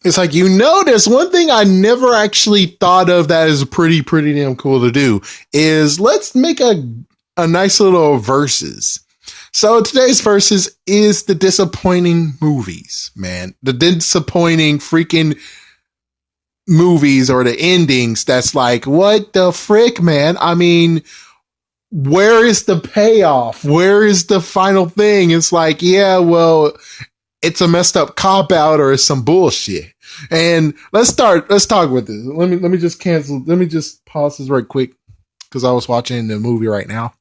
It's like, there's one thing I never actually thought of that is pretty damn cool to do is let's make a nice little verses. So today's verses is the disappointing movies, man. The disappointing freaking movies or the endings that's like, what the frick, man? I mean, where is the payoff? Where is the final thing? It's like, yeah, well, it's a messed up cop out or it's some bullshit. And let's talk with this. Let me just pause this right quick because I was watching the movie right now.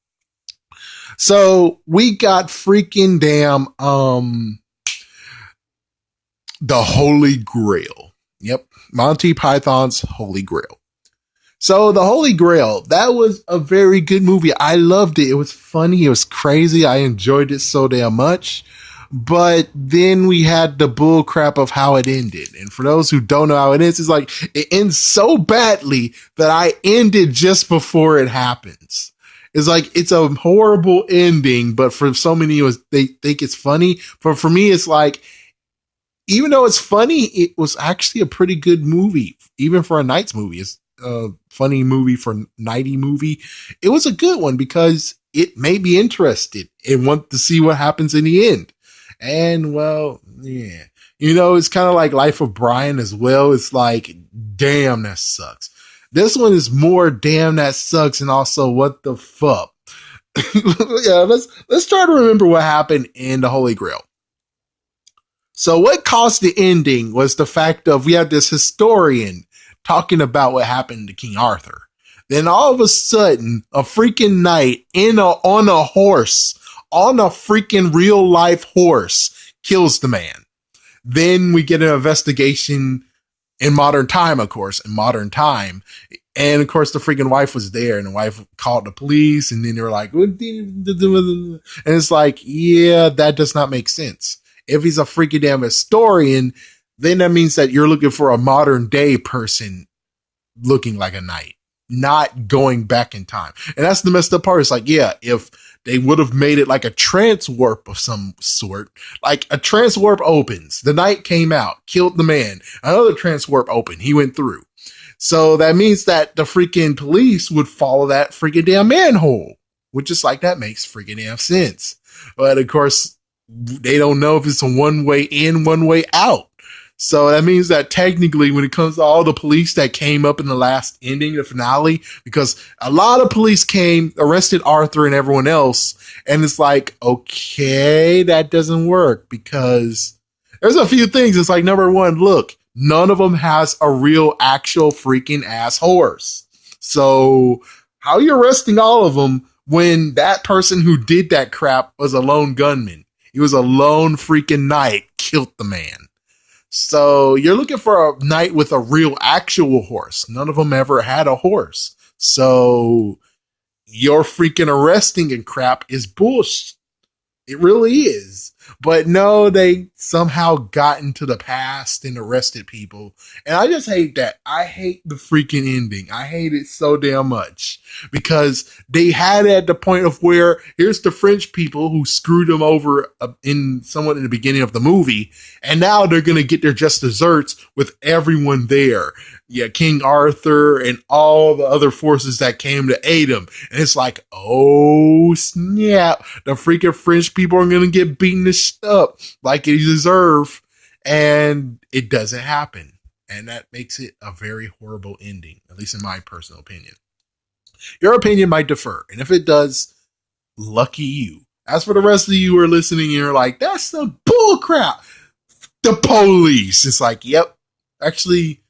So we got freaking damn the Holy Grail. Yep. Monty Python's Holy Grail. So the Holy Grail, that was a very good movie. I loved it. It was funny. It was crazy. I enjoyed it so damn much. But then we had the bull crap of how it ended. And for those who don't know how it ends, it's like it ends so badly that I ended just before it happens. It's like it's a horrible ending, but for so many they think it's funny. But for me, it's like, even though it's funny, it was actually a pretty good movie, even for a Nights movie. It's a funny movie for nighty movie. It was a good one because it made me interested and want to see what happens in the end. And well, yeah, it's kind of like Life of Brian as well. It's like, damn, that sucks. This one is more damn that sucks and also what the fuck. Yeah, let's try to remember what happened in the Holy Grail. So what caused the ending was the fact of we had this historian talking about what happened to King Arthur. Then all of a sudden, a freaking knight on a horse, on a freaking real life horse, kills the man. Then we get an investigation in modern time, of course, And of course, the freaking wife was there, and the wife called the police, and then they were like, and it's like, yeah, that does not make sense. If he's a freaking damn historian, then that means that you're looking for a modern day person looking like a knight, not going back in time. And that's the messed up part. It's like, yeah, if they would have made it like a trance warp of some sort, like a trance warp opens, the knight came out, killed the man, another trance warp opened, he went through. So that means that the freaking police would follow that freaking damn manhole, which is like, that makes freaking damn sense. But of course, they don't know if it's a one way in, one way out. So that means that technically when it comes to all the police that came up in the last ending, the finale, because a lot of police came, arrested Arthur and everyone else. And it's like, okay, that doesn't work because there's a few things. It's like, number one, look, none of them has a real actual freaking ass horse. So how are you arresting all of them when that person who did that crap was a lone gunman? He was a lone freaking knight, killed the man. So you're looking for a knight with a real actual horse. None of them ever had a horse. So your freaking arresting and crap is bullshit. It really is. But no, they somehow got into the past and arrested people. And I just hate that. I hate the freaking ending. I hate it so damn much because they had it at the point of where here's the French people who screwed them over somewhat in the beginning of the movie. And now they're going to get their just desserts with everyone there. Yeah, King Arthur and all the other forces that came to aid him. And it's like, oh snap, the freaking French people are going to get beaten to shit up like they deserve. And it doesn't happen. And that makes it a very horrible ending, at least in my personal opinion. Your opinion might differ. And if it does, lucky you. As for the rest of you who are listening, you're like, that's some bull crap. The police. It's like, yep, actually,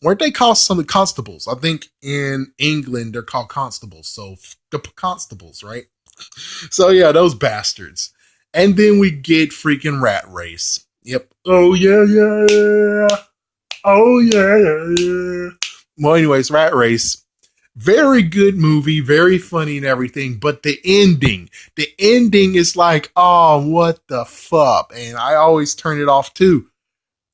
weren't they called some constables? I think in England they're called constables. So the constables, right? So yeah, those bastards. And then we get freaking Rat Race. Yep. Oh yeah. Oh yeah. Well, anyways, Rat Race. Very good movie, very funny and everything, but the ending is like, oh, what the fuck? And I always turn it off too.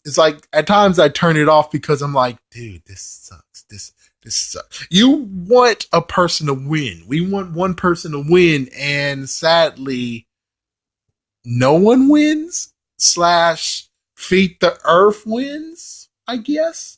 It's like at times I turn it off because I'm like, dude, this sucks. This sucks. You want a person to win. We want one person to win, and sadly, no one wins. / Feed the Earth wins, I guess.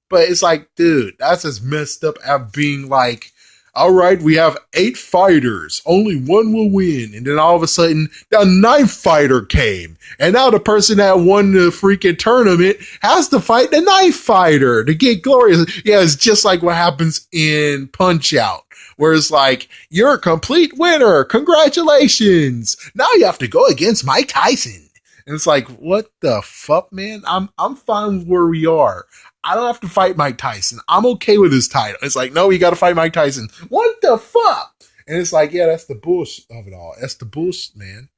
But it's like, dude, that's as messed up as being like, all right, we have 8 fighters, only one will win. And then all of a sudden, the ninth fighter came. And now the person that won the freaking tournament has to fight the ninth fighter to get glorious. Yeah, it's just like what happens in Punch Out, where it's like, you're a complete winner. Congratulations. Now you have to go against Mike Tyson. And it's like, what the fuck, man? I'm fine with where we are. I don't have to fight Mike Tyson. I'm okay with his title. It's like, no, you got to fight Mike Tyson. What the fuck? And it's like, yeah, that's the bullshit of it all. That's the bullshit, man.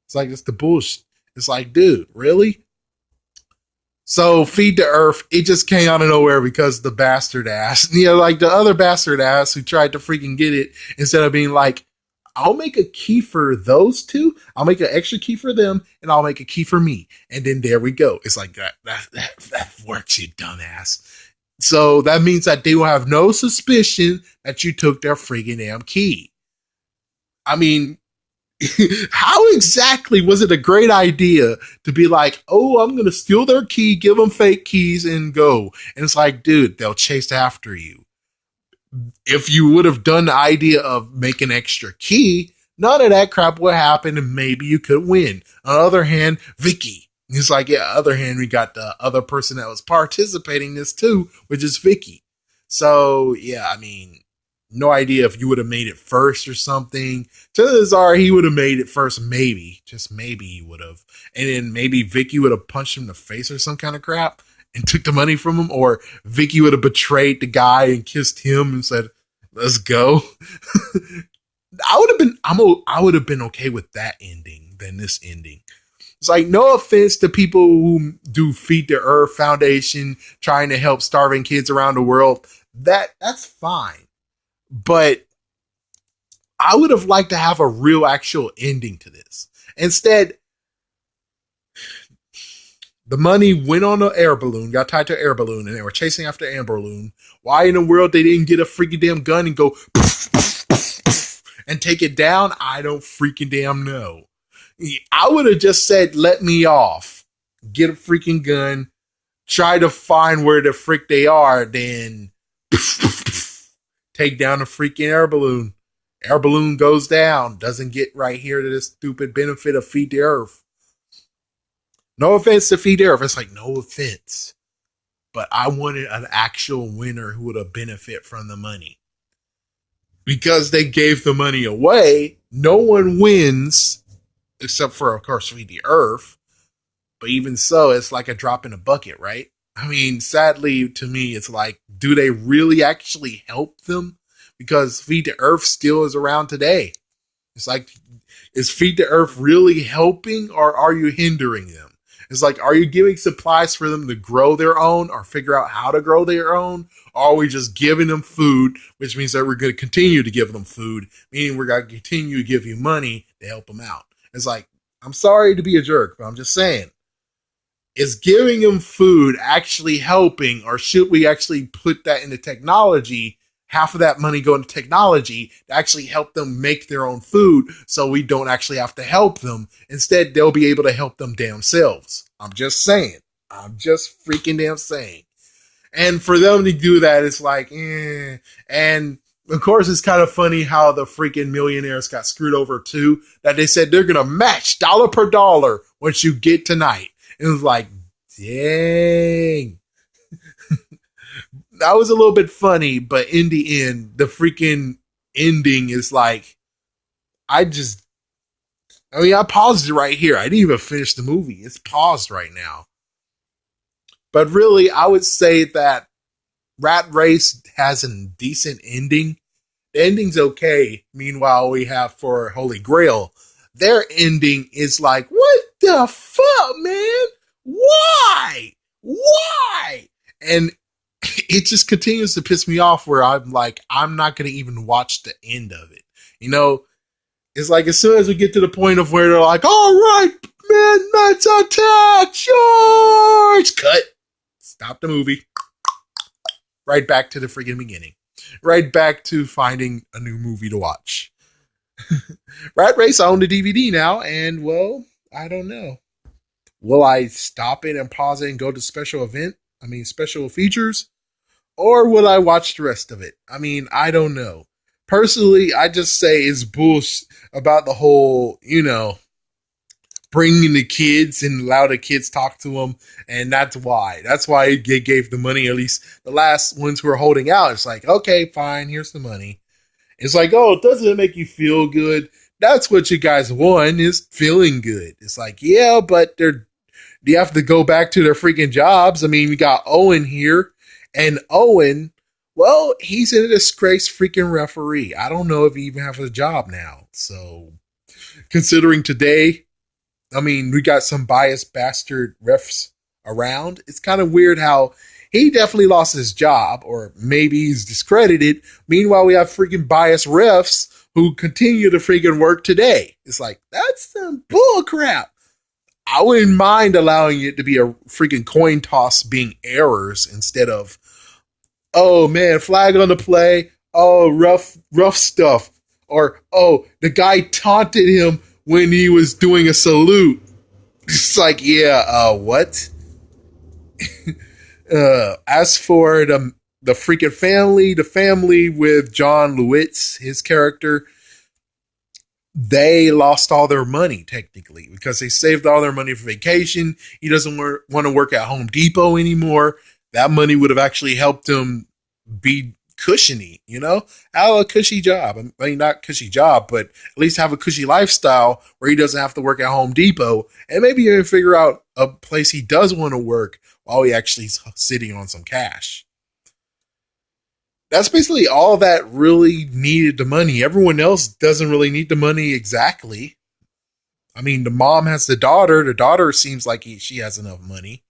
It's like, it's the bullshit. It's like, dude, really? So Feed the Earth, it just came out of nowhere because the bastard ass, like the other bastard ass who tried to freaking get it, instead of being like, I'll make a key for those two. I'll make an extra key for them, and I'll make a key for me. And then there we go. It's like that works, you dumbass. So that means that they will have no suspicion that you took their friggin' damn key. I mean, how exactly was it a great idea to be like, oh, I'm going to steal their key, give them fake keys, and go? And it's like, dude, they'll chase after you. If you would have done the idea of making extra key, none of that crap would happen, and maybe you could win. On the other hand, Vicky. It's like, yeah, other hand, we got the other person that was participating in this too, which is Vicky. So, yeah, I mean, no idea if you would have made it first or something. Chances are he would have made it first, maybe. Just maybe he would have. And then maybe Vicky would have punched him in the face or some kind of crap and took the money from him, or Vicky would have betrayed the guy and kissed him and said, let's go. I would have been okay with that ending than this ending. It's like, no offense to people who do Feed the Earth Foundation trying to help starving kids around the world. That's fine. But I would have liked to have a real actual ending to this. Instead, the money went on an air balloon, got tied to an air balloon, and they were chasing after an air balloon. Why in the world they didn't get a freaking damn gun and go and take it down? I don't freaking damn know. I would have just said, let me off. Get a freaking gun. Try to find where the frick they are. Then take down the freaking air balloon. Air balloon goes down. Doesn't get right here to this stupid benefit of Feed the Earth. No offense to Feed the Earth. It's like, no offense. But I wanted an actual winner who would have benefit from the money. Because they gave the money away, no one wins, except for, of course, Feed the Earth. But even so, it's like a drop in a bucket, right? I mean, sadly, to me, it's like, do they really actually help them? Because Feed the Earth still is around today. It's like, is Feed the Earth really helping, or are you hindering them? It's like, are you giving supplies for them to grow their own or figure out how to grow their own? Or are we just giving them food, which means that we're going to continue to give them food, meaning we're going to continue to give you money to help them out? It's like, I'm sorry to be a jerk, but I'm just saying, is giving them food actually helping, or should we actually put that into technology, half of that money go into technology to actually help them make their own food so we don't actually have to help them. Instead, they'll be able to help them damn selves. I'm just saying. I'm just freaking damn saying. And for them to do that, it's like, eh. And of course, it's kind of funny how the freaking millionaires got screwed over too, that they said they're going to match dollar per dollar what you get tonight. It was like, dang. That was a little bit funny, but in the end, the freaking ending is like, I paused it right here. I didn't even finish the movie. It's paused right now. But really, I would say that Rat Race has a decent ending. The ending's okay. Meanwhile, we have for Holy Grail, their ending is like, what the fuck, man? Why? And it just continues to piss me off, where I'm like, I'm not going to even watch the end of it. You know, it's like, as soon as we get to the point of where they're like, all right, man, let's attack, charge, cut, stop the movie, right back to the freaking beginning, right back to finding a new movie to watch. Rat Race, I own the DVD now, and well, I don't know. Will I stop it and pause it and go to special event? I mean, special features? Or will I watch the rest of it? I mean, I don't know. Personally, I just say it's bullshit about the whole, bringing the kids and allow the kids talk to them. And that's why. That's why they gave the money, at least the last ones who are holding out. It's like, okay, fine, here's the money. It's like, oh, doesn't it make you feel good? That's what you guys want, is feeling good. It's like, yeah, but you have to go back to their freaking jobs. I mean, we got Owen here, and Owen, well, he's a disgraced freaking referee. I don't know if he even has a job now. So, considering today, I mean, we got some biased bastard refs around. It's kind of weird how he definitely lost his job, or maybe he's discredited. Meanwhile, we have freaking biased refs who continue to freaking work today. It's like, that's some bull crap. I wouldn't mind allowing it to be a freaking coin toss being errors instead of, oh man, flag on the play. Oh, rough stuff. Or, oh, the guy taunted him when he was doing a salute. It's like, yeah, what? As for the freaking family, the family with John Lewis, his character, they lost all their money technically because they saved all their money for vacation. He doesn't want to work at Home Depot anymore. That money would have actually helped him be cushiony, have a cushy job. I mean, not cushy job, but at least have a cushy lifestyle where he doesn't have to work at Home Depot, and maybe even figure out a place he does want to work while he actually is sitting on some cash. That's basically all that really needed the money. Everyone else doesn't really need the money exactly. I mean, the mom has the daughter. The daughter seems like she has enough money.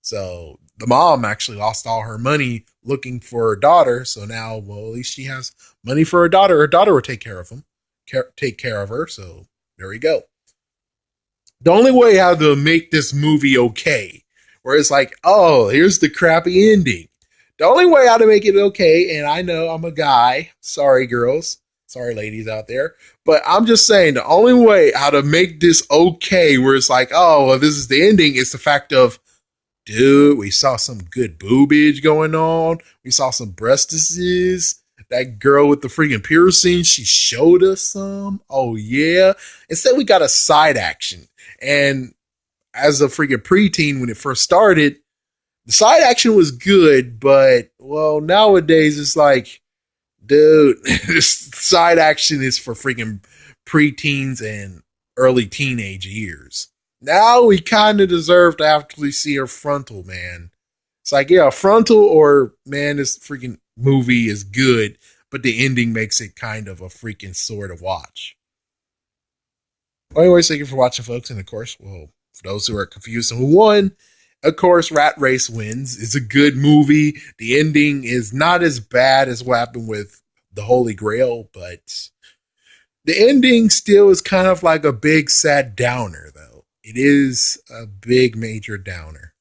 So the mom actually lost all her money looking for her daughter. So now, well, at least she has money for her daughter. Her daughter will take care of take care of her. So there we go. The only way how to make this movie okay, where it's like, oh, here's the crappy ending. The only way how to make it okay, and I know I'm a guy. Sorry, girls. Sorry, ladies out there. But I'm just saying the only way how to make this okay, where it's like, oh, well, this is the ending, is the fact of, dude, we saw some good boobage going on. We saw some breastises. That girl with the freaking piercing, she showed us some. Oh, yeah. Instead, we got a side action. And as a freaking preteen, when it first started, the side action was good, but, well, nowadays it's like, dude, this side action is for freaking preteens and early teenage years. Now we kind of deserve to actually see her frontal, man. It's like, yeah, frontal, or, man, this freaking movie is good, but the ending makes it kind of a freaking sore to watch. Well, anyways, thank you for watching, folks. And of course, well, for those who are confused on who won, of course, Rat Race wins. It's a good movie. The ending is not as bad as what happened with The Holy Grail, but the ending still is kind of like a big sad downer, though. It is a big major downer.